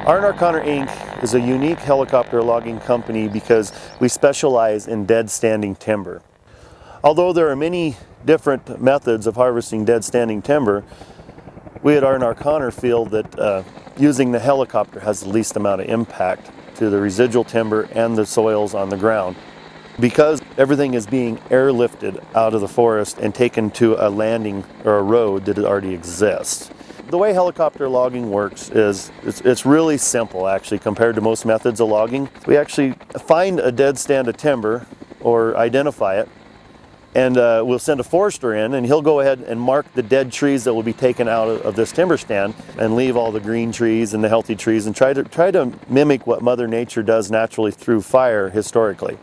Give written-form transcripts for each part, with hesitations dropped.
R&R Connor Inc. is a unique helicopter logging company because we specialize in dead standing timber. Although there are many different methods of harvesting dead standing timber, we at R&R Connor feel that using the helicopter has the least amount of impact to the residual timber and the soils on the ground, because everything is being airlifted out of the forest and taken to a landing or a road that already exists. The way helicopter logging works is it's really simple actually compared to most methods of logging. We actually find a dead stand of timber or identify it, and we'll send a forester in, and he'll go ahead and mark the dead trees that will be taken out of this timber stand and leave all the green trees and the healthy trees and try to mimic what Mother Nature does naturally through fire historically.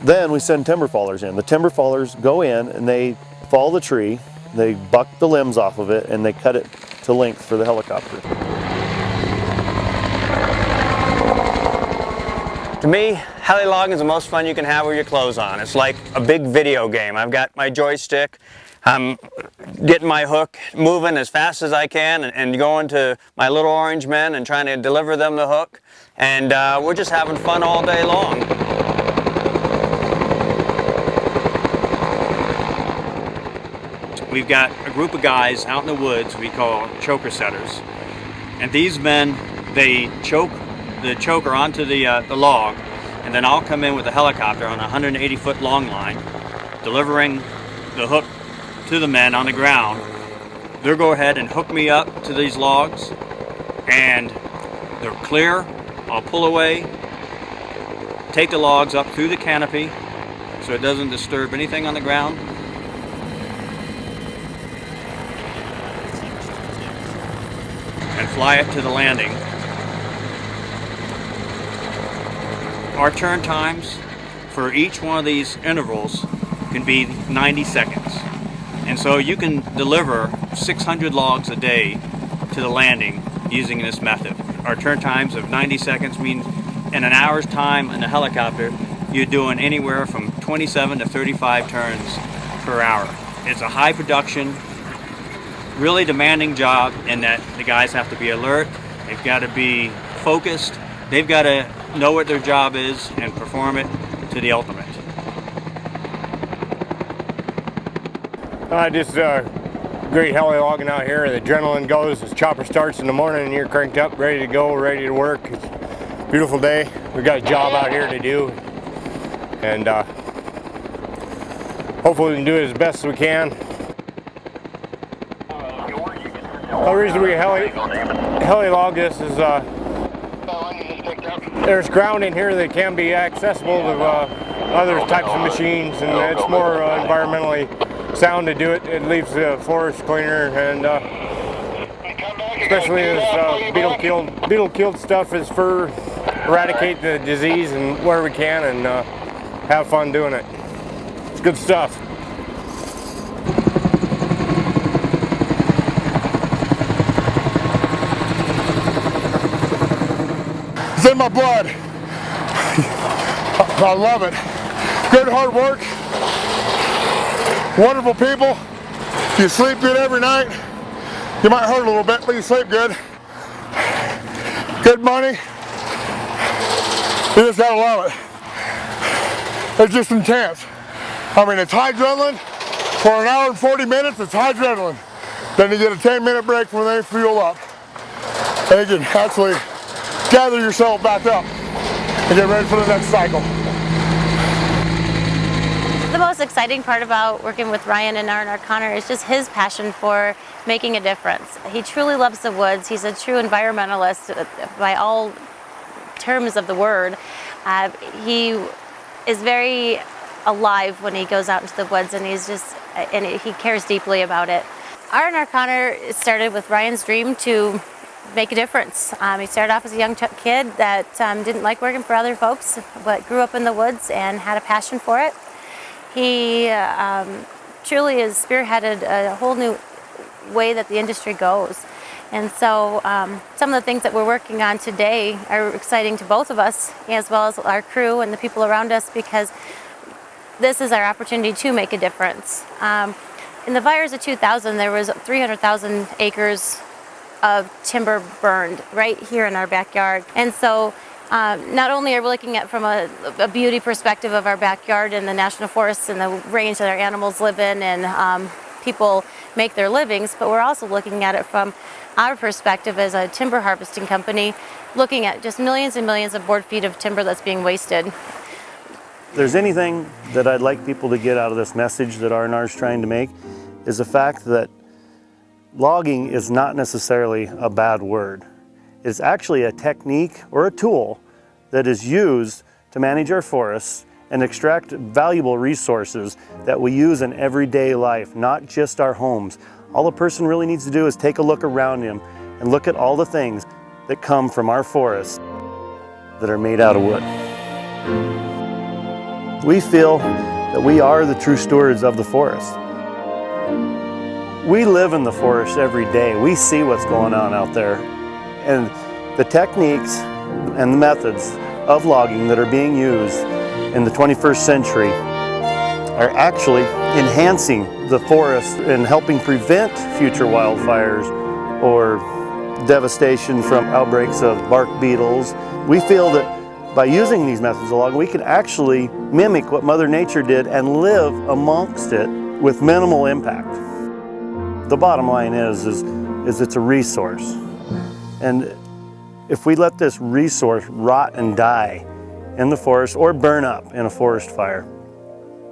Then we send timber fallers in. The timber fallers go in and they fall the tree, they buck the limbs off of it, and they cut it to length for the helicopter. To me, heli-logging is the most fun you can have with your clothes on. It's like a big video game. I've got my joystick, I'm getting my hook moving as fast as I can and going to my little orange men and trying to deliver them the hook. And we're just having fun all day long. We've got a group of guys out in the woods we call choker setters, and these men, they choke the choker onto the log, and then I'll come in with a helicopter on a 180-foot long line, delivering the hook to the men on the ground. They'll go ahead and hook me up to these logs, and they're clear. I'll pull away, take the logs up through the canopy so it doesn't disturb anything on the ground. And fly it to the landing. Our turn times for each one of these intervals can be 90 seconds. And so you can deliver 600 logs a day to the landing using this method. Our turn times of 90 seconds means in an hour's time in a helicopter, you're doing anywhere from 27 to 35 turns per hour. It's a high production, really demanding job in that the guys have to be alert, they've got to be focused, they've got to know what their job is and perform it to the ultimate. Just great heli logging out here. The adrenaline goes as chopper starts in the morning and you're cranked up, ready to go, ready to work. It's a beautiful day. We've got a job out here to do, and hopefully we can do it as best as we can. The reason we heli log this is there's ground in here that can be accessible to other types of machines, and it's more environmentally sound to do it. It leaves the forest cleaner, and especially as beetle killed stuff is for eradicate the disease and where we can, and have fun doing it. It's good stuff. It's in my blood. I love it. Good hard work. Wonderful people. You sleep good every night. You might hurt a little bit, but you sleep good. Good money. You just gotta love it. It's just intense. I mean, it's high adrenaline. For an hour and 40 minutes, it's high adrenaline. Then you get a 10-minute break when they fuel up. And you can actually gather yourself back up and get ready for the next cycle. The most exciting part about working with Ryan and R&R Connor is just his passion for making a difference. He truly loves the woods. He's a true environmentalist by all terms of the word. He is very alive when he goes out into the woods, and he cares deeply about it. R&R Connor started with Ryan's dream to make a difference. He started off as a young kid that didn't like working for other folks, but grew up in the woods and had a passion for it. He truly has spearheaded a whole new way that the industry goes. And so some of the things that we're working on today are exciting to both of us, as well as our crew and the people around us, because this is our opportunity to make a difference. In the fires of 2000, there was 300,000 acres of timber burned right here in our backyard. And so not only are we looking at from a beauty perspective of our backyard and the national forests and the range that our animals live in and people make their livings, but we're also looking at it from our perspective as a timber harvesting company, looking at just millions and millions of board feet of timber that's being wasted. If there's anything that I'd like people to get out of this message that R&R is trying to make, is the fact that logging is not necessarily a bad word. It's actually a technique or a tool that is used to manage our forests and extract valuable resources that we use in everyday life, not just our homes. All a person really needs to do is take a look around him and look at all the things that come from our forests that are made out of wood. We feel that we are the true stewards of the forest. We live in the forest every day. We see what's going on out there. And the techniques and the methods of logging that are being used in the 21st century are actually enhancing the forest and helping prevent future wildfires or devastation from outbreaks of bark beetles. We feel that by using these methods of logging, we can actually mimic what Mother Nature did and live amongst it with minimal impact. The bottom line is it's a resource. And if we let this resource rot and die in the forest or burn up in a forest fire,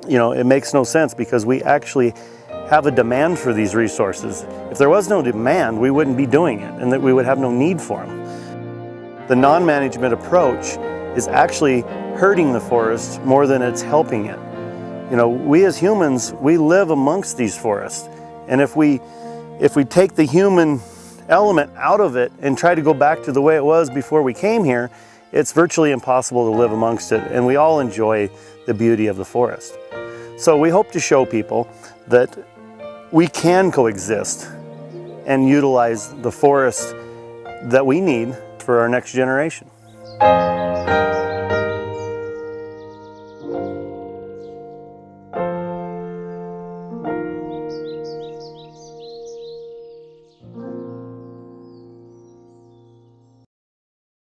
you know, it makes no sense because we actually have a demand for these resources. If there was no demand, we wouldn't be doing it and that we would have no need for them. The non-management approach is actually hurting the forest more than it's helping it. You know, we as humans, we live amongst these forests. And if we take the human element out of it and try to go back to the way it was before we came here, it's virtually impossible to live amongst it, and we all enjoy the beauty of the forest. So we hope to show people that we can coexist and utilize the forest that we need for our next generation.